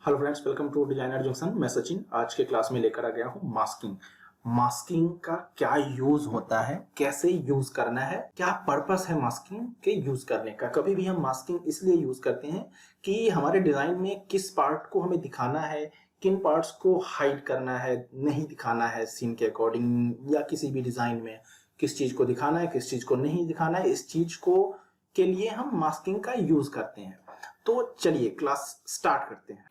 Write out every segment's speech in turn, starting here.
Hello friends, welcome to Designer Junction. मैं सचिन आज के क्लास में लेकर आ गया हूँ मास्किंग। मास्किंग का क्या यूज होता है, कैसे यूज करना है, क्या पर्पस है मास्किंग के यूज करने का। कभी भी हम मास्किंग इसलिए यूज करते हैं कि हमारे डिजाइन में किस पार्ट को हमें दिखाना है, किन पार्ट्स को हाइड करना है, नहीं दिखाना है सीन के अकॉर्डिंग, या किसी भी डिजाइन में किस चीज को दिखाना है, किस चीज को नहीं दिखाना है, इस चीज को के लिए हम मास्किंग का यूज करते हैं। तो चलिए क्लास स्टार्ट करते हैं।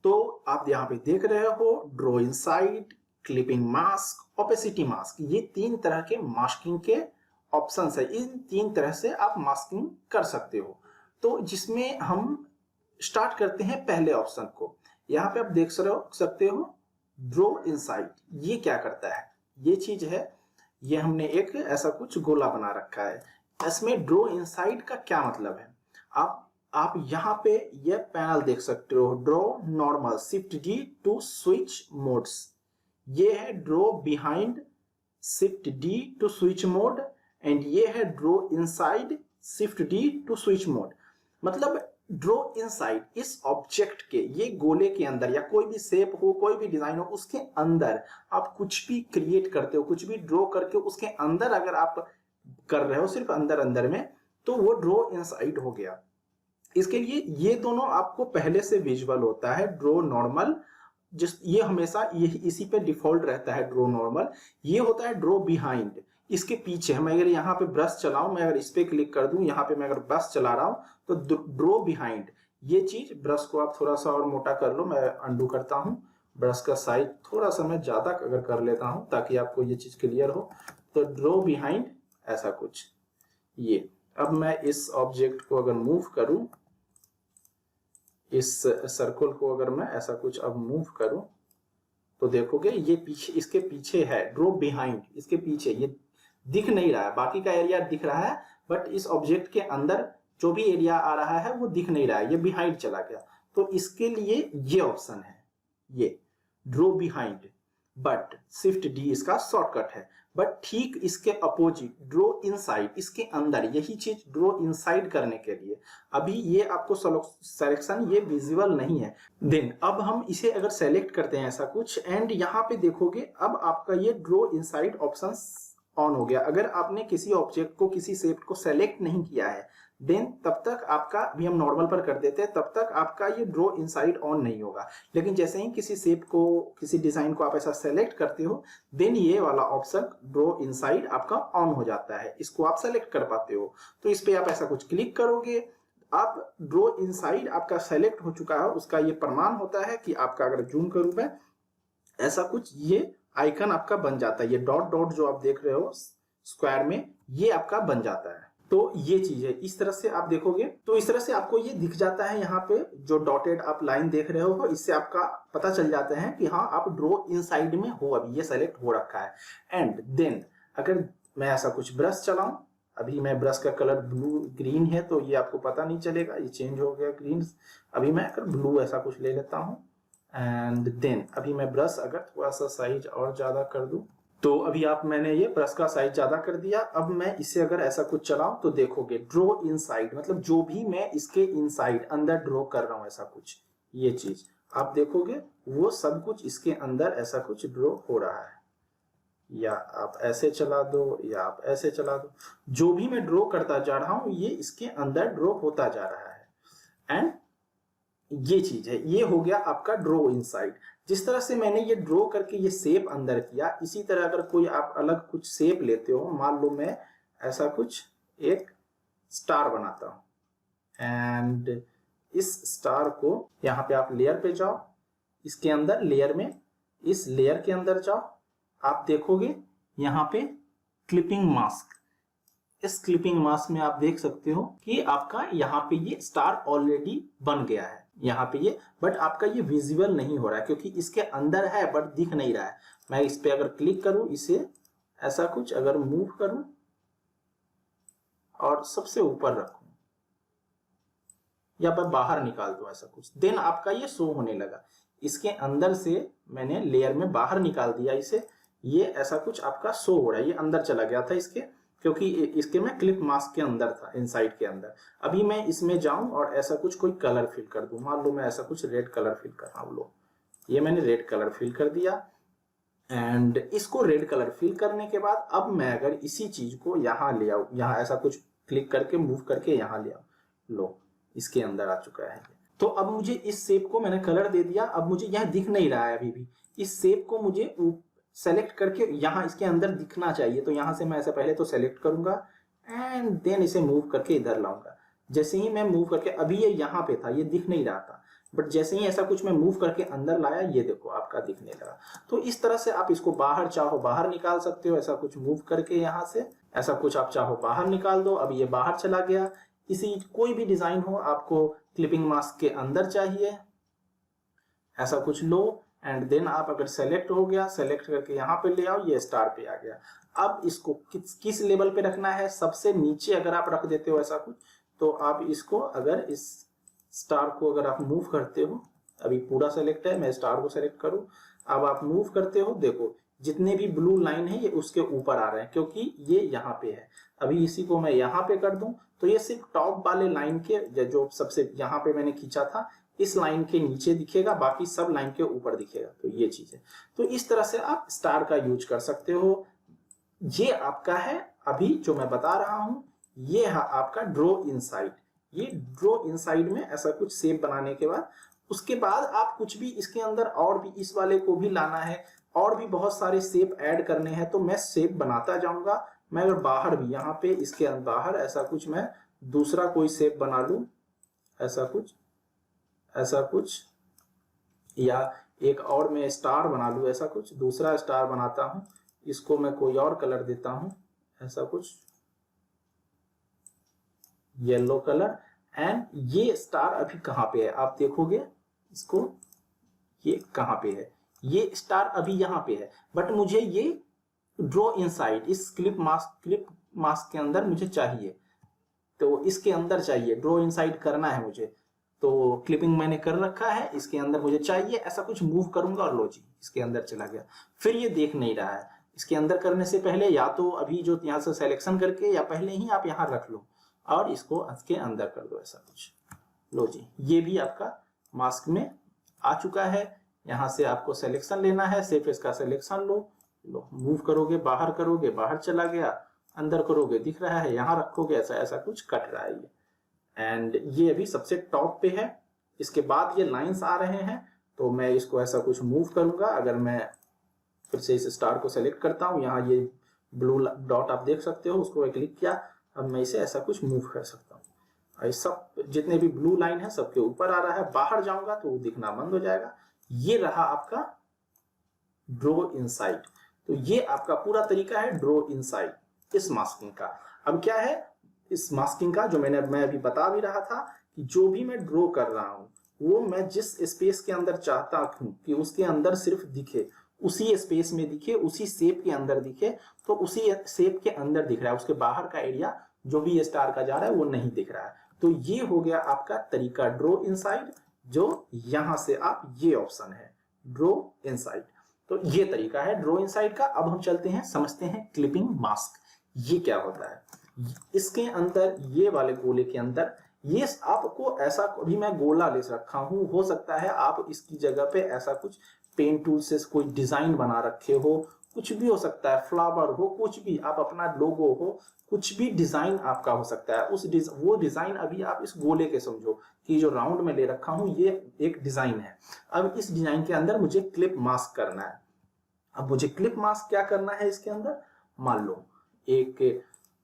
तो आप यहाँ पे देख रहे हो draw inside, clipping mask, opacity mask, ये तीन तरह के मास्किंग के ऑप्शंस है। इन तीन तरह से आप मास्किंग कर सकते हो। तो जिसमें हम स्टार्ट करते हैं पहले ऑप्शन को। यहाँ पे आप देख सकते हो ड्रॉ इनसाइड। ये क्या करता है, ये चीज है, ये हमने एक ऐसा कुछ गोला बना रखा है। इसमें ड्रॉ इनसाइड का क्या मतलब है, आप यहाँ पे ये पैनल देख सकते हो, draw normal, shift D to switch modes. ये है draw behind, shift D to switch mode, and ये है draw inside, shift D to switch mode. मतलब ड्रॉ इनसाइड इस ऑब्जेक्ट के, ये गोले के अंदर, या कोई भी शेप हो, कोई भी डिजाइन हो, उसके अंदर आप कुछ भी क्रिएट करते हो, कुछ भी ड्रॉ करके उसके अंदर अगर आप कर रहे हो, सिर्फ अंदर अंदर में, तो वो ड्रॉ इनसाइड हो गया। इसके लिए ये दोनों आपको पहले से विजुअल होता है। ड्रॉ नॉर्मल, ये हमेशा ये इसी पे डिफॉल्ट रहता है, ड्रॉ नॉर्मल। ये होता है ड्रॉ बिहाइंड, इसके पीछे। मैं अगर यहाँ पे ब्रश चलाऊं, मैं अगर इस पे क्लिक कर दूं, यहाँ पे मैं अगर ब्रश चला रहा हूं, तो ड्रॉ बिहाइंड ये चीज। ब्रश को आप थोड़ा सा और मोटा कर लो, मैं अंडू करता हूं। ब्रश का साइज थोड़ा सा मैं ज्यादा अगर कर लेता हूं ताकि आपको ये चीज क्लियर हो। तो ड्रॉ बिहाइंड ऐसा कुछ। ये अब मैं इस ऑब्जेक्ट को अगर मूव करूं, इस सर्कल को अगर मैं ऐसा कुछ अब मूव करूं, तो देखोगे ये पीछे, इसके पीछे है ड्रॉ बिहाइंड, इसके पीछे। ये दिख नहीं रहा है, बाकी का एरिया दिख रहा है, बट इस ऑब्जेक्ट के अंदर जो भी एरिया आ रहा है वो दिख नहीं रहा है, ये बिहाइंड चला गया। तो इसके लिए ये ऑप्शन है, ये draw behind, but shift D इसका शॉर्टकट है। बट ठीक इसके अपोजिट ड्रॉ इनसाइड, इसके अंदर, यही चीज ड्रॉ इनसाइड करने के लिए अभी ये आपको सिलेक्शन ये विजिबल नहीं है। देन अब हम इसे अगर सेलेक्ट करते हैं ऐसा कुछ, एंड यहाँ पे देखोगे अब आपका ये ड्रॉ इनसाइड ऑप्शन ऑन हो गया। अगर आपने किसी ऑब्जेक्ट को, किसी शेप को सेलेक्ट नहीं किया है, देन तब तक आपका, भी हम नॉर्मल पर कर देते हैं, तब तक आपका ये ड्रॉ इनसाइड ऑन नहीं होगा। लेकिन जैसे ही किसी शेप को, किसी डिजाइन को आप ऐसा सेलेक्ट करते हो, देन ये वाला ऑप्शन ड्रॉ इनसाइड आपका ऑन हो जाता है। इसको आप सेलेक्ट कर पाते हो। तो इस पे आप ऐसा कुछ क्लिक करोगे, आप ड्रॉ इनसाइड आपका सेलेक्ट हो चुका है, उसका ये प्रमाण होता है कि आपका, अगर जूम करूं मैं, ऐसा कुछ ये आइकन आपका बन जाता है। ये डॉट डॉट जो आप देख रहे हो स्क्वायर में, ये आपका बन जाता है। तो ये चीज है, इस तरह से आप देखोगे तो इस तरह से आपको ये दिख जाता है। यहाँ पे जो डॉटेड आप लाइन देख रहे हो, इससे आपका पता चल जाता है कि हाँ आप ड्रॉ इनसाइड में हो, अभी ये सेलेक्ट हो रखा है। एंड देन अगर मैं ऐसा कुछ ब्रश चलाऊं, अभी मैं ब्रश का कलर ब्लू ग्रीन है तो ये आपको पता नहीं चलेगा, ये चेंज हो गया ग्रीन। अभी मैं अगर ब्लू ऐसा कुछ ले लेता हूं, एंड देन अभी मैं ब्रश अगर थोड़ा सा साइज और ज्यादा कर दूं, तो अभी मैंने ये ब्रश का साइज ज्यादा कर दिया। अब मैं इसे अगर ऐसा कुछ चलाऊं तो देखोगे ड्रॉ इनसाइड, मतलब जो भी मैं इसके इनसाइड अंदर ड्रॉ कर रहा हूं ऐसा कुछ, ये चीज आप देखोगे वो सब कुछ इसके अंदर ऐसा कुछ ड्रॉ हो रहा है। या आप ऐसे चला दो, या आप ऐसे चला दो, जो भी मैं ड्रॉ करता जा रहा हूं ये इसके अंदर ड्रॉ होता जा रहा है। एंड ये चीज है, ये हो गया आपका ड्रॉ इनसाइड। जिस तरह से मैंने ये ड्रॉ करके ये शेप अंदर किया, इसी तरह अगर कोई आप अलग कुछ शेप लेते हो, मान लो मैं ऐसा कुछ एक स्टार बनाता हूं, एंड इस स्टार को यहाँ पे आप लेयर पे जाओ, इसके अंदर लेयर में, इस लेयर के अंदर जाओ, आप देखोगे यहाँ पे क्लिपिंग मास्क। इस क्लिपिंग मास्क में आप देख सकते हो कि आपका यहाँ पे ये स्टार ऑलरेडी बन गया है यहाँ पे ये, बट आपका ये विजिबल नहीं हो रहा है क्योंकि इसके अंदर है बट दिख नहीं रहा है। मैं इस पे अगर क्लिक करूं, इसे ऐसा कुछ अगर मूव करूं और सबसे ऊपर रखूं, या मैं बाहर निकाल दूं ऐसा कुछ, देन आपका ये शो होने लगा। इसके अंदर से मैंने लेयर में बाहर निकाल दिया इसे, ये ऐसा कुछ आपका शो हो रहा है, ये अंदर चला गया था इसके, क्योंकि इसके मैं क्लिप मास्क के अंदर था, इनसाइड के अंदर। अभी मैं इसमें जाऊं और ऐसा कुछ कोई कलर फिल कर दूं, मान लो मैं ऐसा कुछ रेड कलर फिल कर रहा हूं। लो ये मैंने रेड कलर फिल कर दिया। एंड इसको रेड कलर फिल करने के बाद अब मैं अगर इसी चीज को यहाँ ले आऊं, यहाँ ऐसा कुछ क्लिक करके मूव करके यहाँ ले आऊं, लो इसके अंदर आ चुका है। तो अब मुझे इस शेप को मैंने कलर दे दिया, अब मुझे यह दिख नहीं रहा है अभी भी। इस शेप को मुझे सेलेक्ट करके यहाँ इसके अंदर दिखना चाहिए, तो यहाँ से मैं ऐसे पहले तो सेलेक्ट करूंगा एंड देन इसे मूव करके इधर लाऊंगा। जैसे ही मैं मूव करके, अभी ये यहाँ पे था, ये दिख नहीं रहा था, बट जैसे ही ऐसा कुछ मैं मूव करके अंदर लाया, ये देखो आपका दिखने लगा। तो इस तरह से आप इसको बाहर चाहो बाहर निकाल सकते हो, ऐसा कुछ मूव करके यहाँ से ऐसा कुछ आप चाहो बाहर निकाल दो। अब ये बाहर चला गया। इसी कोई भी डिजाइन हो, आपको क्लिपिंग मास्क के अंदर चाहिए, ऐसा कुछ लो एंड देन आप अगर सेलेक्ट हो गया, सेलेक्ट करके यहाँ पे ले आओ, ये स्टार पे आ गया। अब इसको किस लेवल पे रखना है, सबसे नीचे अगर आप रख देते हो ऐसा कुछ, तो आप इसको अगर इस स्टार को अगर आप मूव करते हो, अभी पूरा सेलेक्ट है, मैं स्टार को सेलेक्ट करूं, अब आप मूव करते हो, देखो जितने भी ब्लू लाइन है ये उसके ऊपर आ रहे हैं, क्योंकि ये यहाँ पे है। अभी इसी को मैं यहाँ पे कर दूं तो ये सिर्फ टॉप वाले लाइन के, जो सबसे यहाँ पे मैंने खींचा था, इस लाइन के नीचे दिखेगा, बाकी सब लाइन के ऊपर दिखेगा। तो ये चीज है। तो इस तरह से आप स्टार का यूज कर सकते हो। ये आपका है अभी जो मैं बता रहा हूं, ये है आपका ड्रॉ इनसाइड। ये ड्रॉ इनसाइड में ऐसा कुछ शेप बनाने के बाद, उसके बाद आप कुछ भी इसके अंदर और भी इस वाले को भी लाना है, और भी बहुत सारे शेप ऐड करने हैं, तो मैं शेप बनाता जाऊंगा। मैं अगर बाहर भी यहाँ पे इसके बाहर ऐसा कुछ मैं दूसरा कोई शेप बना लूं, ऐसा कुछ, या एक और मैं स्टार बना लूं, ऐसा कुछ दूसरा स्टार बनाता हूं, इसको मैं कोई और कलर देता हूं, ऐसा कुछ येलो कलर। एंड ये स्टार अभी कहां पे है आप देखोगे इसको, ये कहां पे है, ये स्टार अभी यहां पे है, बट मुझे ये ड्रॉ इनसाइड इस क्लिप मास्क के अंदर मुझे चाहिए, तो इसके अंदर चाहिए, ड्रॉ इनसाइड करना है मुझे। तो क्लिपिंग मैंने कर रखा है, इसके अंदर मुझे चाहिए, ऐसा कुछ मूव करूंगा और लो जी इसके अंदर चला गया। फिर ये देख नहीं रहा है। इसके अंदर करने से पहले या तो अभी जो यहाँ से सिलेक्शन करके, या पहले ही आप यहाँ रख लो और इसको इसके अंदर कर दो, ऐसा कुछ। लो जी ये भी आपका मास्क में आ चुका है। यहाँ से आपको सिलेक्शन लेना है, सिर्फ इसका सिलेक्शन लो, मूव करोगे बाहर चला गया, अंदर करोगे दिख रहा है, यहाँ रखोगे ऐसा कुछ कट रहा है ये। एंड ये अभी सबसे टॉप पे है। इसके बाद ये लाइंस आ रहे हैं, तो मैं इसको ऐसा कुछ मूव करूंगा। अगर मैं फिर से इस स्टार को सेलेक्ट करता हूँ, यहाँ ये ब्लू डॉट आप देख सकते हो, उसको क्लिक किया, अब मैं इसे ऐसा कुछ मूव कर सकता हूँ। सब जितने भी ब्लू लाइन है सबके ऊपर आ रहा है, बाहर जाऊंगा तो दिखना बंद हो जाएगा। ये रहा आपका ड्रॉ इनसाइड। तो ये आपका पूरा तरीका है ड्रॉ इनसाइड इस मास्किंग का। अब क्या है इस मास्किंग का, जो मैं अभी बता भी रहा था कि जो भी मैं ड्रॉ कर रहा हूं वो मैं जिस स्पेस के अंदर चाहता हूं कि उसके अंदर सिर्फ दिखे, उसी स्पेस में दिखे, उसी शेप के अंदर दिखे, तो उसी शेप के अंदर दिख रहा है। उसके बाहर का एरिया जो भी स्टार का जा रहा है वो नहीं दिख रहा है। तो ये हो गया आपका तरीका ड्रॉ इनसाइड, जो यहां से आप, ये ऑप्शन है ड्रॉ इनसाइड। तो ये तरीका है ड्रॉ इनसाइड का। अब हम चलते हैं, समझते हैं क्लिपिंग मास्क ये क्या होता है। इसके अंदर, ये वाले गोले के अंदर, ये आपको ऐसा, अभी मैं गोला ले रखा हूं, हो सकता है आप इसकी जगह पे ऐसा कुछ पेन टूल से कोई डिजाइन बना रखे हो, कुछ भी हो सकता है, फ्लावर हो, कुछ भी, आप अपना लोगो हो, कुछ भी डिजाइन आपका हो सकता है। वो डिजाइन अभी आप इस गोले के समझो कि जो राउंड में ले रखा हूं ये एक डिजाइन है। अब इस डिजाइन के अंदर मुझे क्लिप मास्क करना है। अब मुझे क्लिप मास्क क्या करना है इसके अंदर, मान लो एक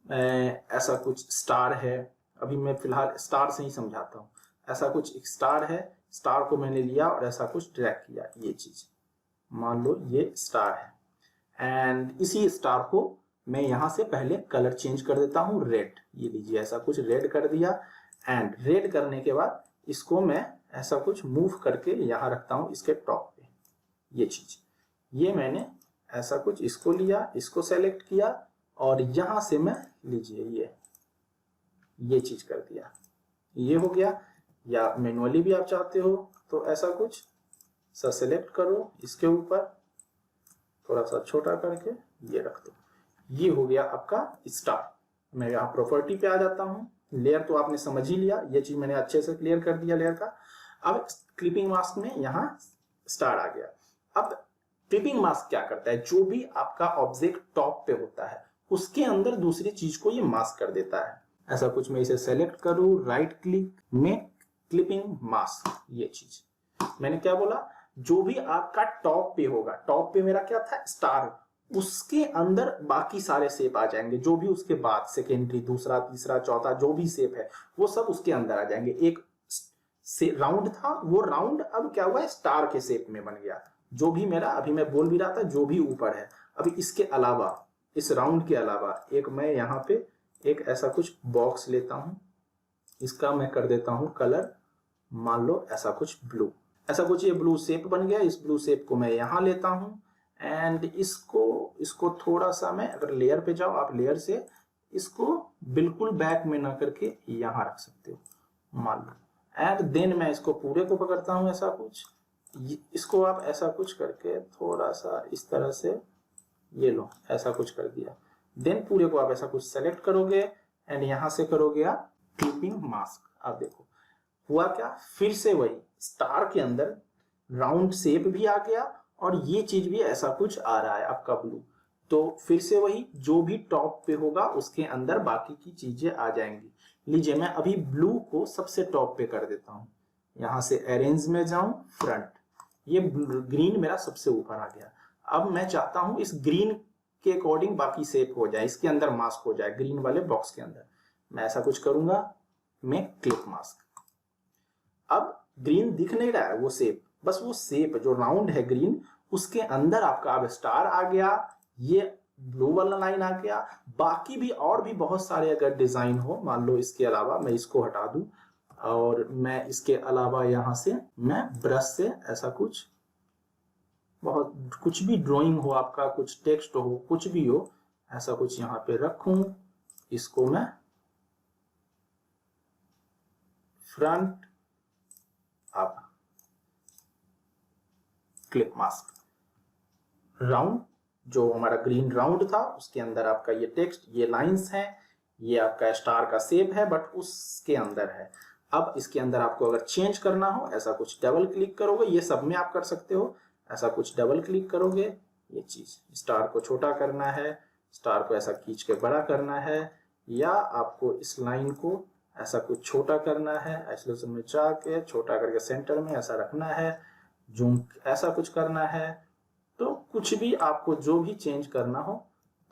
ऐसा कुछ स्टार है, अभी मैं फिलहाल स्टार से ही समझाता हूँ। ऐसा कुछ एक स्टार है, स्टार को मैंने लिया और ऐसा कुछ ड्रैग किया, ये चीज मान लो ये स्टार है। एंड इसी स्टार को मैं यहाँ से पहले कलर चेंज कर देता हूँ, रेड, ये लीजिए ऐसा कुछ रेड कर दिया। एंड रेड करने के बाद इसको मैं ऐसा कुछ मूव करके यहाँ रखता हूँ इसके टॉप पे, ये चीज, ये मैंने ऐसा कुछ इसको लिया, इसको सेलेक्ट किया और यहां से मैं, लीजिए ये चीज कर दिया, ये हो गया। या मैनुअली भी आप चाहते हो तो ऐसा कुछ सेलेक्ट करो, इसके ऊपर थोड़ा सा छोटा करके ये रख दो, ये हो गया आपका स्टार। मैं यहाँ प्रॉपर्टी पे आ जाता हूँ। लेयर तो आपने समझ ही लिया, ये चीज मैंने अच्छे से क्लियर कर दिया लेयर का। अब क्लिपिंग मास्क में यहाँ स्टार आ गया। अब क्लिपिंग मास्क क्या करता है, जो भी आपका ऑब्जेक्ट टॉप पे होता है उसके अंदर दूसरी चीज को ये मास्क कर देता है। ऐसा कुछ मैं इसे सेलेक्ट करूं, राइट क्लिक में क्लिपिंग मास्क, ये चीज मैंने क्या बोला, जो भी आपका टॉप पे होगा, टॉप पे मेरा क्या था स्टार, उसके अंदर बाकी सारे शेप आ जाएंगे, जो भी उसके बाद सेकेंडरी, दूसरा, तीसरा, चौथा जो भी शेप है वो सब उसके अंदर आ जाएंगे। एक से राउंड था, वो राउंड अब क्या हुआ, स्टार के शेप में बन गया। जो भी मेरा अभी मैं बोल भी रहा था, जो भी ऊपर है, अभी इसके अलावा, इस राउंड के अलावा एक मैं यहाँ पे एक ऐसा कुछ बॉक्स लेता हूं, इसका मैं कर देता हूं कलर, मान लो ऐसा कुछ ब्लू, ऐसा कुछ ये ब्लू शेप बन गया। इस ब्लू शेप को मैं यहाँ लेता हूं एंड इसको थोड़ा सा मैं, अगर लेयर पे जाओ आप, लेयर से इसको बिल्कुल बैक में ना करके यहाँ रख सकते हो मान लो, एंड देन मैं इसको पूरे को पकड़ता हूँ ऐसा कुछ, इसको आप ऐसा कुछ करके थोड़ा सा इस तरह से, ये लो ऐसा कुछ कर दिया। देन पूरे को आप ऐसा कुछ सेलेक्ट करोगे एंड यहां से करोगे आप क्लिपिंग मास्क। अब देखो हुआ क्या, फिर से वही स्टार के अंदर राउंड शेप भी आ गया और ये चीज भी ऐसा कुछ आ रहा है आपका ब्लू। तो फिर से वही, जो भी टॉप पे होगा उसके अंदर बाकी की चीजें आ जाएंगी। लीजिए मैं अभी ब्लू को सबसे टॉप पे कर देता हूं, यहां से अरेंज में जाऊं, फ्रंट, ये ग्रीन मेरा सबसे ऊपर आ गया। अब मैं चाहता हूं इस ग्रीन के अकॉर्डिंग बाकी शेप हो जाए, इसके अंदर मास्क हो जाए, ग्रीन वाले बॉक्स के अंदर। मैं ऐसा कुछ करूंगा, मैं क्लिप मास्क। अब ग्रीन दिख नहीं रहा है वो शेप, बस वो शेप जो राउंड है ग्रीन, उसके अंदर आपका अब स्टार आ गया, ये ब्लू वाला लाइन आ गया। बाकी भी और भी बहुत सारे अगर डिजाइन हो, मान लो इसके अलावा मैं इसको हटा दूं और मैं इसके अलावा यहां से मैं ब्रश से ऐसा कुछ, बहुत कुछ भी ड्राइंग हो आपका, कुछ टेक्स्ट हो, कुछ भी हो, ऐसा कुछ यहाँ पे रखूं, इसको मैं front up clip mask, round जो हमारा ग्रीन राउंड था उसके अंदर आपका ये टेक्स्ट, ये लाइंस हैं, ये आपका स्टार का शेप है बट उसके अंदर है। अब इसके अंदर आपको अगर चेंज करना हो, ऐसा कुछ डबल क्लिक करोगे, ये सब में आप कर सकते हो, ऐसा कुछ डबल क्लिक करोगे, ये चीज स्टार को छोटा करना है, स्टार को ऐसा खींच के बड़ा करना है, या आपको इस लाइन को ऐसा कुछ छोटा करना है, आइसोलेशन में जाके छोटा करके सेंटर में ऐसा रखना है, जूम ऐसा कुछ करना है। तो कुछ भी आपको जो भी चेंज करना हो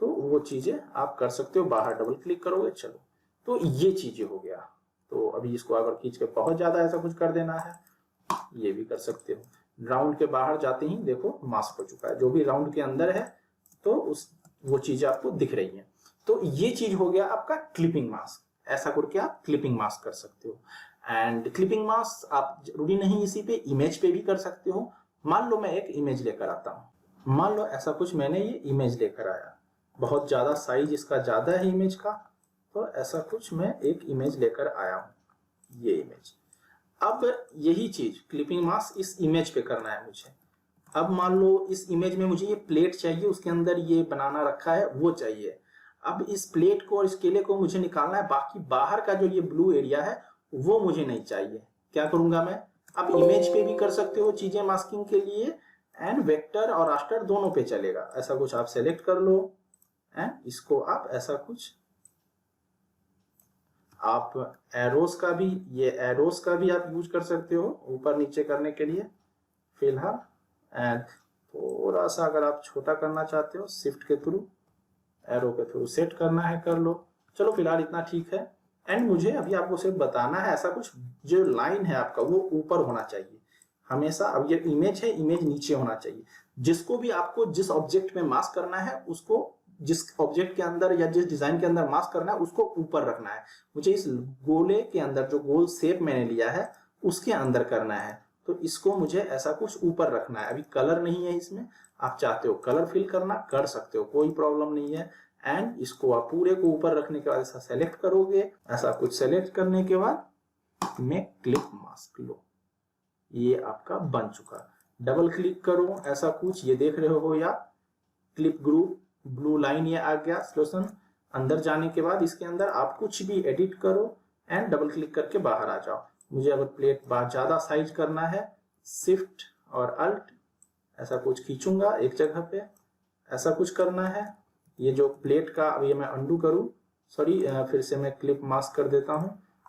तो वो चीजें आप कर सकते हो, बाहर डबल क्लिक करोगे, चलो तो ये चीजें हो गया। तो अभी इसको अगर खींच के बहुत ज्यादा ऐसा कुछ कर देना है, ये भी कर सकते हो। राउंड के बाहर जाते ही देखो मास्क हो चुका है, जो भी राउंड के अंदर है तो वो चीज आपको दिख रही है। तो ये चीज हो गया आपका क्लिपिंग मास्क, ऐसा करके आप क्लिपिंग मास्क कर सकते हो। एंड क्लिपिंग मास्क आप जरूरी नहीं इसी पे, इमेज पे भी कर सकते हो। मान लो मैं एक इमेज लेकर आता हूँ, मान लो ऐसा कुछ मैंने ये इमेज लेकर आया, बहुत ज्यादा साइज इसका ज्यादा है इमेज का, तो ऐसा कुछ मैं एक इमेज लेकर आया हूँ, ये इमेज। अब यही चीज क्लिपिंग मास्क इस इमेज पे करना है मुझे। अब मान लो इस इमेज में मुझे ये प्लेट चाहिए, उसके अंदर ये बनाना रखा है वो चाहिए। अब इस प्लेट को और इस केले को मुझे निकालना है, बाकी बाहर का जो ये ब्लू एरिया है वो मुझे नहीं चाहिए। क्या करूंगा मैं, अब इमेज पे भी कर सकते हो चीजें मास्किंग के लिए, एंड वेक्टर और रास्टर दोनों पे चलेगा। ऐसा कुछ आप सेलेक्ट कर लो एंड इसको आप ऐसा कुछ, आप एरोस का भी, ये एरोस का भी आप यूज कर सकते हो ऊपर नीचे करने के लिए फिलहाल। एंड थोड़ा सा अगर आप छोटा करना चाहते हो, शिफ्ट के थ्रू, एरो के थ्रू सेट करना है कर लो। चलो फिलहाल इतना ठीक है। एंड मुझे अभी आपको सिर्फ बताना है, ऐसा कुछ जो लाइन है आपका वो ऊपर होना चाहिए हमेशा। अब ये इमेज है, इमेज नीचे होना चाहिए। जिसको भी आपको जिस ऑब्जेक्ट में मास्क करना है, उसको जिस ऑब्जेक्ट के अंदर या जिस डिजाइन के अंदर मास्क करना है उसको ऊपर रखना है। मुझे इस गोले के अंदर जो गोल शेप मैंने लिया है उसके अंदर करना है, तो इसको मुझे ऐसा कुछ ऊपर रखना है। अभी कलर नहीं है इसमें, आप चाहते हो कलर फिल करना कर सकते हो, कोई प्रॉब्लम नहीं है। एंड इसको आप पूरे को ऊपर रखने के बाद ऐसा सेलेक्ट करोगे, ऐसा कुछ सेलेक्ट करने के बाद मैं क्लिप मास्क लो, ये आपका बन चुका। डबल क्लिक करो ऐसा कुछ, ये देख रहे हो, या क्लिप ग्रुप ब्लू लाइन ये आ गया सॉल्यूशन। अंदर जाने के बाद इसके अंदर आप कुछ भी एडिट करो एंड डबल क्लिक करके बाहर आ जाओ। मुझे अगर प्लेट बाहर ज्यादा साइज करना है, शिफ्ट और अल्ट ऐसा कुछ खींचूंगा एक जगह पे, ऐसा कुछ करना है। ये जो प्लेट का, अब ये मैं अंडू करूं, सॉरी फिर से मैं क्लिप मास्क कर देता हूं।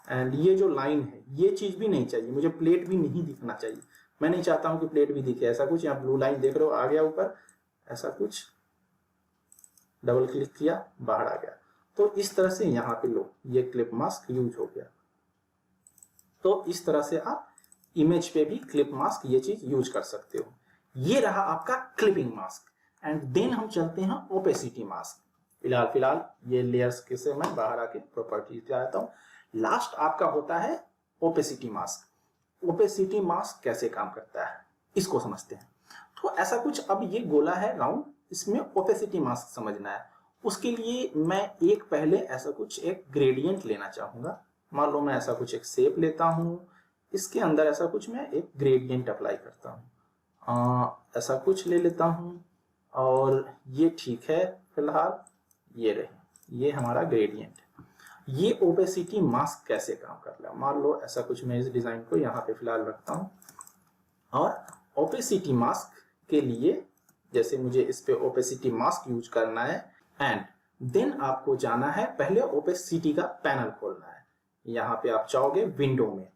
एंड ये जो लाइन है ये चीज भी नहीं चाहिए, मुझे प्लेट भी नहीं दिखना चाहिए। मैं नहीं चाहता हूं कि प्लेट भी दिखे। ऐसा कुछ, यहाँ ब्लू लाइन देख रहे हो आ गया ऊपर, ऐसा कुछ डबल क्लिक किया बाहर आ गया। तो इस तरह से यहाँ पे लो ये क्लिप मास्क यूज हो गया। तो इस तरह से आप इमेज पे भी क्लिप मास्क ये चीज यूज कर सकते हो। ये रहा आपका क्लिपिंग मास्क। एंड देन हम चलते हैं ओपेसिटी मास्क। फिलहाल ये लेयर्स के से मैं बाहर आके प्रॉपर्टीज पे आता हूँ। लास्ट आपका होता है ओपेसिटी मास्क। ओपेसिटी मास्क कैसे काम करता है इसको समझते हैं। तो ऐसा कुछ, अब ये गोला है राउंड, इसमें ओपेसिटी मास्क समझना है। उसके लिए मैं एक पहले ऐसा कुछ एक ग्रेडियंट लेना चाहूंगा। मान लो मैं ऐसा कुछ एक शेप लेता हूं, इसके अंदर ऐसा कुछ मैं एक ग्रेडियंट अप्लाई करता हूं। ऐसा कुछ ले लेता हूं और ये ठीक है। फिलहाल ये रहे, ये हमारा ग्रेडियंट। ये ओपेसिटी मास्क कैसे काम कर रहा है, मान लो ऐसा कुछ मैं इस डिजाइन को यहाँ पे फिलहाल रखता हूँ। और ओपेसिटी मास्क के लिए जैसे मुझे इस पे ओपेसिटी मास्क यूज करना है, एंड देन आपको जाना है पहले ओपेसिटी का पैनल खोलना है। यहाँ पे आप जाओगे विंडो में,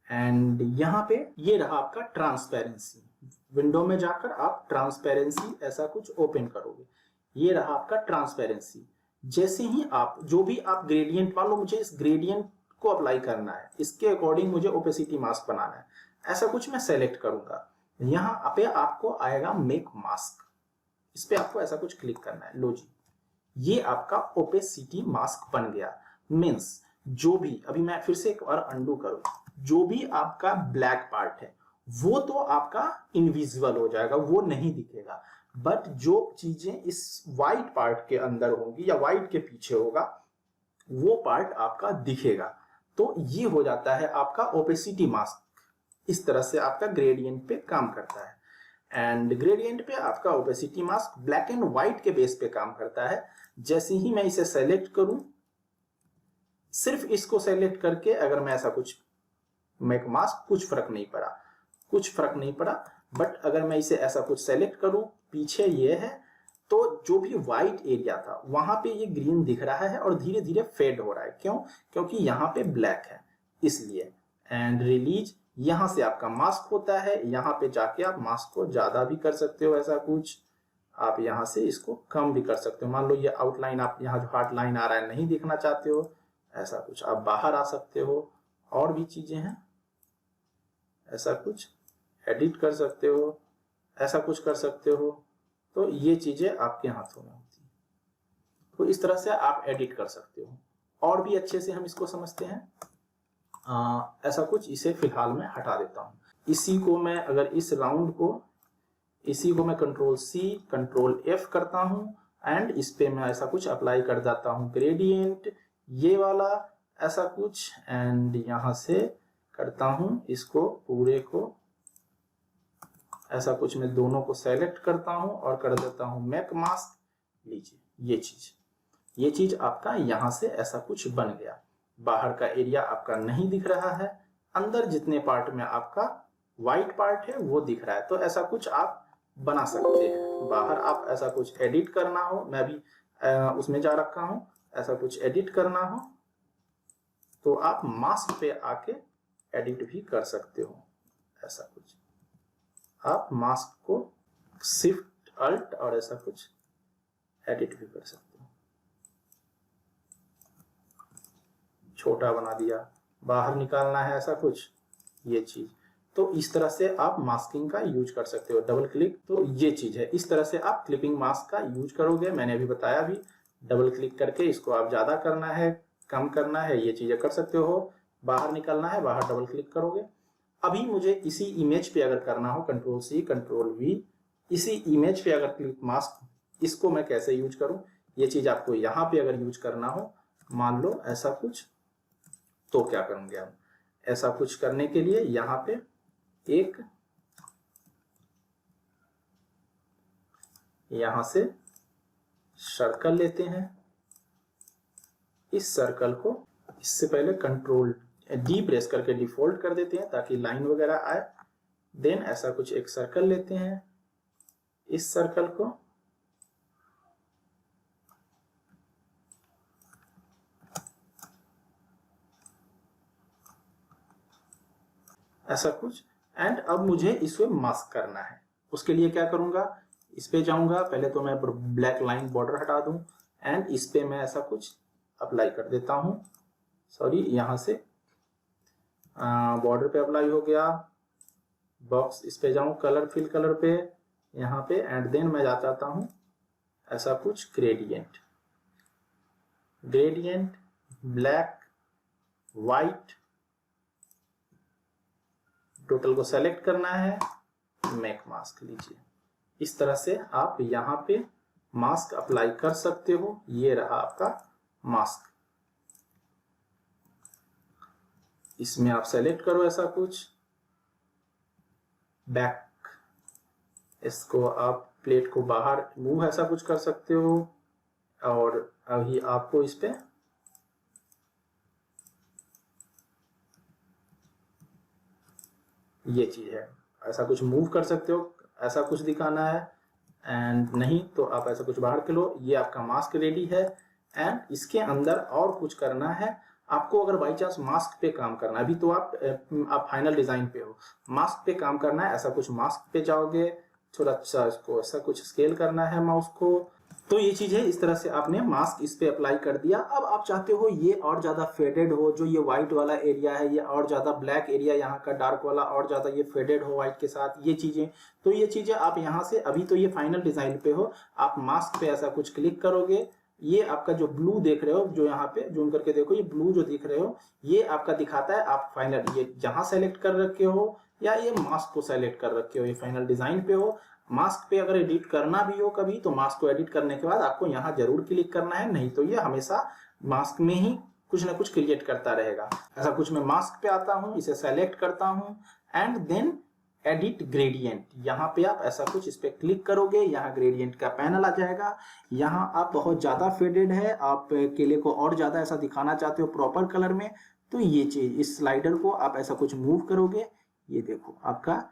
एंड यहाँ पे ये रहा आपका ट्रांसपेरेंसी। विंडो में जाकर आप ट्रांसपेरेंसी ऐसा कुछ ओपन करोगे, ये रहा आपका ट्रांसपेरेंसी। जैसे ही आप जो भी आप ग्रेडियंट, मान लो मुझे इस ग्रेडियंट को अप्लाई करना है, इसके अकॉर्डिंग मुझे ओपेसिटी मास्क बनाना है, ऐसा कुछ मैं सेलेक्ट करूंगा। यहाँ पे आपको आएगा मेक मास्क, इस पे आपको ऐसा कुछ क्लिक करना है। लो जी, ये आपका ओपेसिटी मास्क बन गया। मीन्स जो भी, अभी मैं फिर से एक बार अंडू करूं, जो भी आपका ब्लैक पार्ट है वो तो आपका इनविजिबल हो जाएगा, वो नहीं दिखेगा। बट जो चीजें इस व्हाइट पार्ट के अंदर होंगी या व्हाइट के पीछे होगा, वो पार्ट आपका दिखेगा। तो ये हो जाता है आपका ओपेसिटी मास्क। इस तरह से आपका ग्रेडियंट पे काम करता है। एंड ग्रेडियंट पे आपका opacity mask black and white के बेस पे काम करता है। जैसे ही मैं इसे सेलेक्ट करूं, सिर्फ इसको सेलेक्ट करके अगर मैं ऐसा कुछ मेक मास्क, कुछ फर्क नहीं पड़ा। बट अगर मैं इसे ऐसा कुछ सेलेक्ट करूं, पीछे ये है, तो जो भी व्हाइट एरिया था वहां पे ये ग्रीन दिख रहा है और धीरे धीरे फेड हो रहा है। क्यों? क्योंकि यहाँ पे ब्लैक है इसलिए। एंड रिलीज, यहां से आपका मास्क होता है। यहाँ पे जाके आप मास्क को ज्यादा भी कर सकते हो, ऐसा कुछ आप यहाँ से इसको कम भी कर सकते हो। मान लो ये आउटलाइन, आप यहाँ जो हार्ड लाइन आ रहा है नहीं दिखना चाहते हो, ऐसा कुछ आप बाहर आ सकते हो। और भी चीजें हैं, ऐसा कुछ एडिट कर सकते हो, ऐसा कुछ कर सकते हो। तो ये चीजें आपके हाथों में होती है। तो इस तरह से आप एडिट कर सकते हो। और भी अच्छे से हम इसको समझते हैं। ऐसा कुछ, इसे फिलहाल मैं हटा देता हूं। इसी को मैं, अगर इस राउंड को, इसी को मैं कंट्रोल सी कंट्रोल एफ करता हूं, एंड इस पे मैं ऐसा कुछ अप्लाई कर देता हूं ग्रेडियंट, ये वाला ऐसा कुछ। एंड यहां से करता हूं इसको पूरे को, ऐसा कुछ मैं दोनों को सेलेक्ट करता हूं और कर देता हूं मेक मास्क। लीजिए ये चीज आपका यहां से ऐसा कुछ बन गया। बाहर का एरिया आपका नहीं दिख रहा है, अंदर जितने पार्ट में आपका व्हाइट पार्ट है वो दिख रहा है। तो ऐसा कुछ आप बना सकते हैं। बाहर आप ऐसा कुछ एडिट करना हो, मैं भी उसमें जा रखा हूं, ऐसा कुछ एडिट करना हो तो आप मास्क पे आके एडिट भी कर सकते हो। ऐसा कुछ आप मास्क को शिफ्ट अल्ट और ऐसा कुछ एडिट भी कर सकते हो। छोटा बना दिया, बाहर निकालना है ऐसा कुछ, ये चीज। तो इस तरह से आप मास्किंग का यूज कर सकते हो। डबल क्लिक, तो ये चीज है। इस तरह से आप क्लिपिंग मास्क का यूज करोगे। मैंने अभी बताया भी, डबल क्लिक करके इसको आप ज्यादा करना है, कम करना है, ये चीजें कर सकते हो। बाहर निकालना है, बाहर डबल क्लिक करोगे। अभी मुझे इसी इमेज पे अगर करना हो, कंट्रोल सी कंट्रोल वी, इसी इमेज पे अगर क्लिप मास्क, इसको मैं कैसे यूज करूं, ये चीज आपको यहाँ पे अगर यूज करना हो, मान लो ऐसा कुछ, तो क्या करेंगे हम, ऐसा कुछ करने के लिए यहाँ पे एक, यहां से सर्कल लेते हैं, इस सर्कल को इससे पहले कंट्रोल डी प्रेस करके डिफॉल्ट कर देते हैं ताकि लाइन वगैरह आए। देन ऐसा कुछ एक सर्कल लेते हैं, इस सर्कल को ऐसा कुछ, एंड अब मुझे इसमें मास्क करना है। उसके लिए क्या करूंगा, इस पे जाऊंगा, पहले तो मैं ब्लैक लाइन बॉर्डर हटा दूं एंड इस पे मैं ऐसा कुछ अप्लाई कर देता हूं। सॉरी, यहां से बॉर्डर पे अप्लाई हो गया, बॉक्स इस पे जाऊं, कलर फिल कलर पे यहाँ पे, एंड देन मैं जाता हूं ऐसा कुछ gradient, gradient black white, total को सेलेक्ट करना है, मेक मास्क लीजिए। इस तरह से आप यहाँ पे मास्क अप्लाई कर सकते हो। ये रहा आपका मास्क, इसमें आप सेलेक्ट करो ऐसा कुछ बैक, इसको आप प्लेट को बाहर मूव ऐसा कुछ कर सकते हो, और अभी आपको इस पे ये चीज है, ऐसा कुछ मूव कर सकते हो, ऐसा कुछ दिखाना है, एंड नहीं तो आप ऐसा कुछ बाहर के लो। ये आपका मास्क रेडी है। एंड इसके अंदर और कुछ करना है आपको, अगर बाई चांस मास्क पे काम करना है, अभी तो आप फाइनल डिजाइन पे हो, मास्क पे काम करना है, ऐसा कुछ मास्क पे जाओगे, थोड़ा अच्छा इसको ऐसा कुछ स्केल करना है माउस को। तो ये चीज है, इस तरह से आपने मास्क इस पे अप्लाई कर दिया। अब आप चाहते हो ये और ज्यादा फेडेड हो, जो ये व्हाइट वाला एरिया है ये और ज्यादा ब्लैक एरिया, यहाँ का डार्क वाला और ज्यादा ये फेडेड हो व्हाइट के साथ, ये चीजें। तो ये चीजें आप यहाँ से, अभी तो ये फाइनल डिजाइन पे हो, आप मास्क पे ऐसा कुछ क्लिक करोगे, ये आपका जो ब्लू देख रहे हो, जो यहाँ पे जूम करके देखो, ये ब्लू जो दिख रहे हो, ये आपका दिखाता है आप फाइनल ये जहां सेलेक्ट कर रखे हो या ये मास्क को सेलेक्ट कर रखे हो, ये फाइनल डिजाइन पे हो। मास्क पे अगर एडिट करना भी हो कभी, तो मास्क को एडिट करने के बाद आपको यहाँ जरूर क्लिक करना है, नहीं तो ये हमेशा मास्क में ही कुछ ना कुछ क्रिएट करता रहेगा। ऐसा कुछ मैं मास्क पे आता हूँ, इसे सेलेक्ट करता हूँ एंड देन एडिट ग्रेडियंट, यहाँ पे आप ऐसा कुछ इस पे क्लिक करोगे, यहाँ ग्रेडियंट का पैनल आ जाएगा। यहाँ आप बहुत ज्यादा फेडेड है, आप केले को और ज्यादा ऐसा दिखाना चाहते हो प्रॉपर कलर में, तो ये चीज, इस स्लाइडर को आप ऐसा कुछ मूव करोगे, ये देखो आपका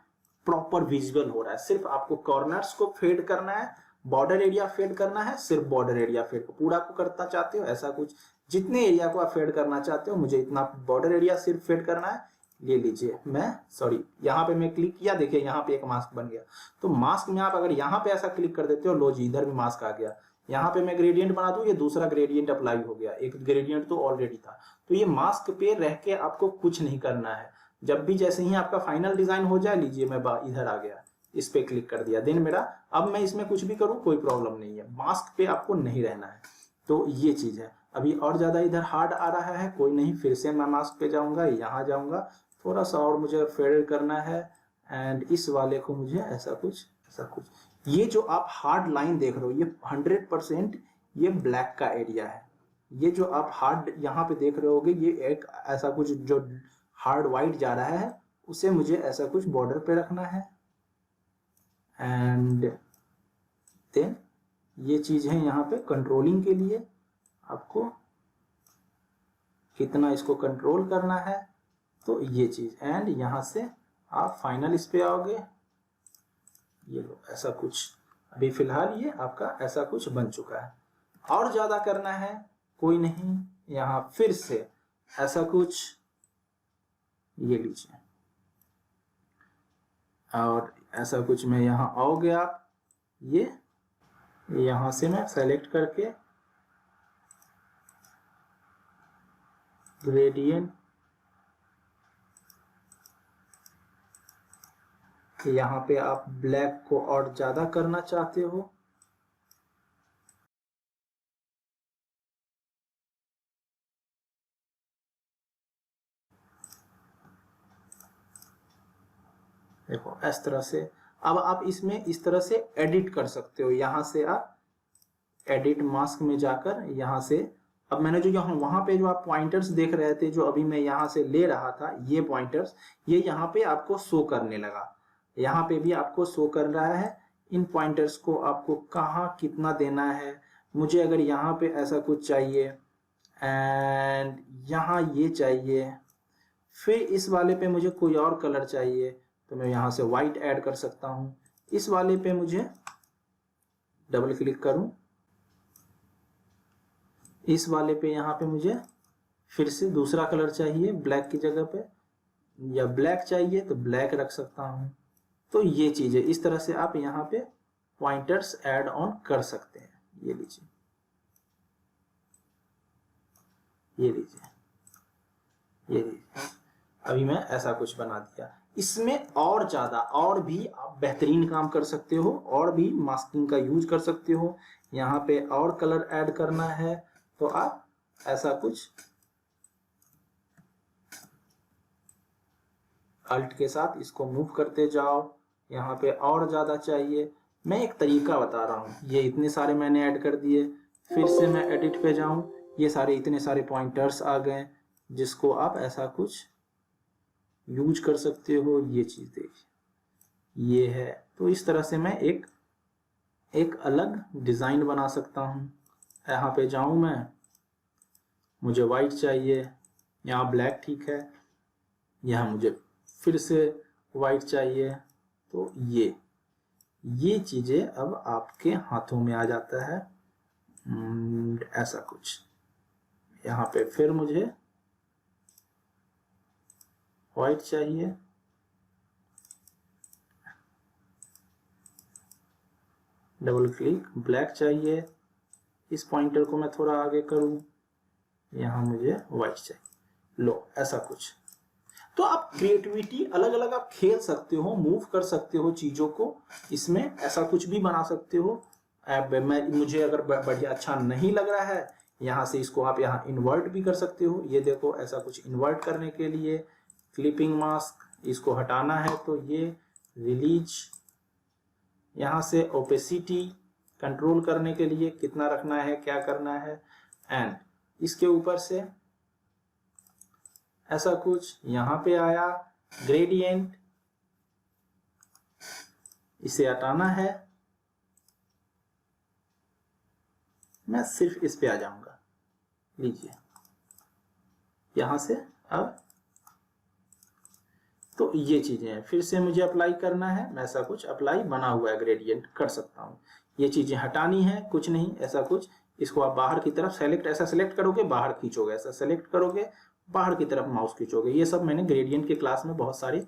प्रॉपर विजुअल हो रहा है। सिर्फ आपको कॉर्नर्स को फेड करना है, बॉर्डर एरिया फेड करना है, सिर्फ बॉर्डर एरिया फेड, पूरा को करना चाहते हो ऐसा कुछ, जितने एरिया को आप फेड करना चाहते हो, मुझे इतना बॉर्डर एरिया सिर्फ फेड करना है, ले लीजिए। मैं सॉरी, यहाँ पे मैं क्लिक किया, देखिए यहाँ पे एक मास्क बन गया। तो मास्क में आप अगर यहाँ पे ऐसा क्लिक कर देते हो, लो जी इधर भी मास्क आ गया। यहाँ पे मैं ग्रेडियंट बना दूं, ये दूसरा ग्रेडियंट अप्लाई हो गया, एक ग्रेडियंट तो ऑलरेडी था। तो ये मास्क पे रह के आपको कुछ नहीं करना है, जब भी जैसे ही आपका फाइनल डिजाइन हो जाए, लीजिए मैं इधर आ गया, इस पे क्लिक कर दिया, देन मेरा, अब मैं इसमें कुछ भी करूं कोई प्रॉब्लम नहीं है, मास्क पे आपको नहीं रहना है। तो ये चीज है। अभी और ज्यादा इधर हार्ड आ रहा है, कोई नहीं, फिर से मैं मास्क पे जाऊंगा, यहाँ जाऊंगा, थोड़ा सा और मुझे फेड करना है, एंड इस वाले को मुझे ऐसा कुछ। ये जो आप हार्ड लाइन देख रहे हो, ये 100% ये ब्लैक का एरिया है। ये जो आप हार्ड यहाँ पे देख रहे होगे, ये एक ऐसा कुछ जो हार्ड वाइट जा रहा है, उसे मुझे ऐसा कुछ बॉर्डर पे रखना है। एंड देन ये चीज है यहाँ पे कंट्रोलिंग के लिए, आपको कितना इसको कंट्रोल करना है, तो ये चीज। एंड यहाँ से आप फाइनल इस पे आओगे, ये लो ऐसा कुछ, अभी फिलहाल ये आपका ऐसा कुछ बन चुका है। और ज्यादा करना है कोई नहीं, यहाँ फिर से ऐसा कुछ, ये लीजिए, और ऐसा कुछ मैं यहाँ आओगे आप, ये यहाँ से मैं सेलेक्ट करके ग्रेडियंट, यहाँ पे आप ब्लैक को और ज्यादा करना चाहते हो, देखो इस तरह से। अब आप इसमें इस तरह से एडिट कर सकते हो, यहाँ से आप एडिट मास्क में जाकर यहाँ से, अब मैंने जो यहाँ वहां पे जो आप पॉइंटर्स देख रहे थे, जो अभी मैं यहाँ से ले रहा था, ये पॉइंटर्स, ये यहाँ पे आपको शो करने लगा, यहाँ पे भी आपको शो कर रहा है। इन पॉइंटर्स को आपको कहाँ कितना देना है, मुझे अगर यहाँ पे ऐसा कुछ चाहिए एंड यहाँ ये चाहिए, फिर इस वाले पे मुझे कोई और कलर चाहिए तो मैं यहाँ से वाइट ऐड कर सकता हूँ। इस वाले पे मुझे डबल क्लिक करूँ, इस वाले पे यहाँ पे मुझे फिर से दूसरा कलर चाहिए ब्लैक की जगह पे, या ब्लैक चाहिए तो ब्लैक रख सकता हूँ। तो ये चीजें इस तरह से आप यहाँ पे पॉइंटर्स ऐड ऑन कर सकते हैं। ये लीजिए, ये लीजिए, ये लीजिए, अभी मैं ऐसा कुछ बना दिया। इसमें और ज्यादा और भी आप बेहतरीन काम कर सकते हो, और भी मास्किंग का यूज कर सकते हो। यहाँ पे और कलर ऐड करना है तो आप ऐसा कुछ अल्ट के साथ इसको मूव करते जाओ। यहाँ पे और ज्यादा चाहिए, मैं एक तरीका बता रहा हूँ। ये इतने सारे मैंने ऐड कर दिए, फिर से मैं एडिट पे जाऊं, ये सारे इतने सारे पॉइंटर्स आ गए जिसको आप ऐसा कुछ यूज कर सकते हो। ये चीज देखिए, ये है। तो इस तरह से मैं एक अलग डिजाइन बना सकता हूँ। यहाँ पे जाऊं मैं, मुझे वाइट चाहिए, यहाँ ब्लैक ठीक है, यहाँ मुझे फिर से वाइट चाहिए। तो ये चीजें अब आपके हाथों में आ जाता है। ऐसा कुछ यहाँ पे फिर मुझे वाइट चाहिए, डबल क्लिक, ब्लैक चाहिए, इस पॉइंटर को मैं थोड़ा आगे करूं, यहाँ मुझे वाइट चाहिए। लो, ऐसा कुछ। तो आप क्रिएटिविटी अलग अलग आप खेल सकते हो, मूव कर सकते हो चीजों को, इसमें ऐसा कुछ भी बना सकते हो। मुझे अगर बढ़िया अच्छा नहीं लग रहा है, यहाँ से इसको आप यहाँ इन्वर्ट भी कर सकते हो। ये देखो, ऐसा कुछ इन्वर्ट करने के लिए क्लिपिंग मास्क, इसको हटाना है तो ये रिलीज, यहाँ से ओपेसिटी कंट्रोल करने के लिए कितना रखना है, क्या करना है, एंड इसके ऊपर से ऐसा कुछ यहाँ पे आया ग्रेडियंट, इसे हटाना है। मैं सिर्फ इस पे आ जाऊंगा, लीजिए, यहां से अब। तो ये चीजें हैं, फिर से मुझे अप्लाई करना है, मैं ऐसा कुछ अप्लाई बना हुआ है ग्रेडियंट कर सकता हूँ। ये चीजें हटानी है, कुछ नहीं, ऐसा कुछ। इसको आप बाहर की तरफ सेलेक्ट, ऐसा सेलेक्ट करोगे बाहर खींचोगे, ऐसा सेलेक्ट करोगे बाहर की तरफ माउस खींचोगे। ये सब मैंने ग्रेडियंट के क्लास में बहुत सारी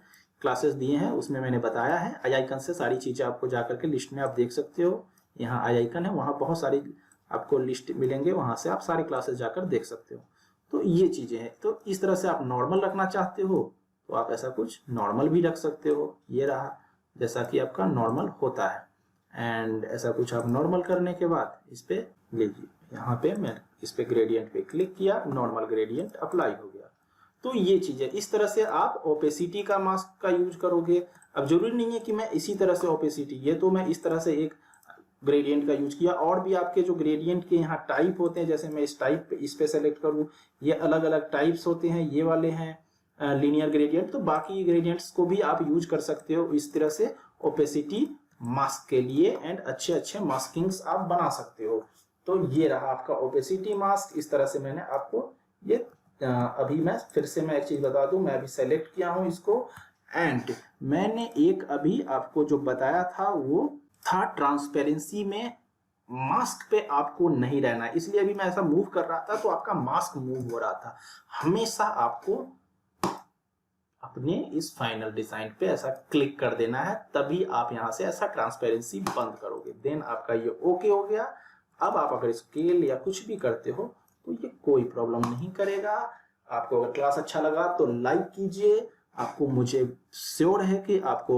क्लासेस दिए हैं, उसमें मैंने बताया है। आई आइकन से सारी चीजें आपको जाकर के लिस्ट में आप देख सकते हो। यहाँ आई आइकन है, वहां बहुत सारी आपको लिस्ट मिलेंगे, वहां से आप सारे क्लासेस जाकर देख सकते हो। तो ये चीजें हैं। तो इस तरह से आप नॉर्मल रखना चाहते हो तो आप ऐसा कुछ नॉर्मल भी रख सकते हो। ये रहा जैसा कि आपका नॉर्मल होता है। एंड ऐसा कुछ आप नॉर्मल करने के बाद इस पे लीजिए, यहाँ पे मैं इस पे ग्रेडियंट पे क्लिक किया, नॉर्मल ग्रेडियंट अप्लाई हो गया। तो ये चीजें इस तरह से आप ओपेसिटी का मास्क का यूज करोगे। अब जरूरी नहीं है कि मैं इसी तरह से ओपेसिटी, ये तो मैं इस तरह से एक ग्रेडियंट का यूज किया। और भी आपके जो ग्रेडियंट के यहाँ टाइप होते हैं, जैसे मैं इस टाइप पे इस पे सेलेक्ट करूँ, ये अलग अलग टाइप्स होते हैं, ये वाले हैं लीनियर ग्रेडियंट। तो बाकी ग्रेडियंट्स को भी आप यूज कर सकते हो इस तरह से ओपेसिटी मास्क के लिए, एंड अच्छे अच्छे मास्किंग्स आप बना सकते हो। तो ये रहा आपका ओपेसिटी मास्क। इस तरह से मैंने आपको ये अभी मैं फिर से मैं एक चीज बता दूं, मैं अभी सेलेक्ट किया हूं इसको, एंड मैंने एक अभी आपको जो बताया था वो था ट्रांसपेरेंसी में मास्क पे आपको नहीं रहना है, इसलिए अभी मैं ऐसा मूव कर रहा था तो आपका मास्क मूव हो रहा था। हमेशा आपको अपने इस फाइनल डिजाइन पे ऐसा क्लिक कर देना है, तभी आप यहां से ऐसा ट्रांसपेरेंसी बंद करोगे, देन आपका ये ओके हो गया। अब आप अगर स्केल या कुछ भी करते हो तो ये कोई प्रॉब्लम नहीं करेगा। आपको अगर क्लास अच्छा लगा तो लाइक कीजिए। आपको, मुझे श्योर है कि आपको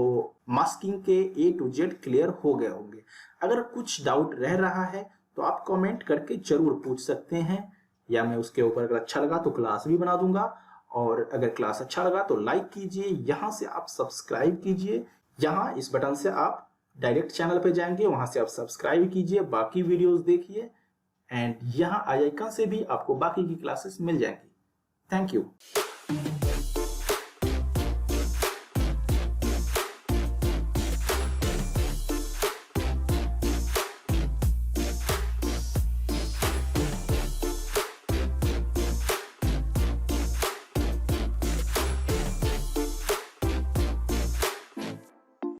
मास्किंग के A to Z क्लियर हो गए होंगे। अगर कुछ डाउट रह रहा है तो आप कमेंट करके जरूर पूछ सकते हैं, या मैं उसके ऊपर अगर अच्छा लगा तो क्लास भी बना दूंगा। और अगर क्लास अच्छा लगा तो लाइक कीजिए, यहाँ से आप सब्सक्राइब कीजिए, यहाँ इस बटन से आप डायरेक्ट चैनल पे जाएंगे, वहां से आप सब्सक्राइब कीजिए, बाकी वीडियोस देखिए, एंड यहाँ आई आइकन से भी आपको बाकी की क्लासेस मिल जाएंगी। Thank you.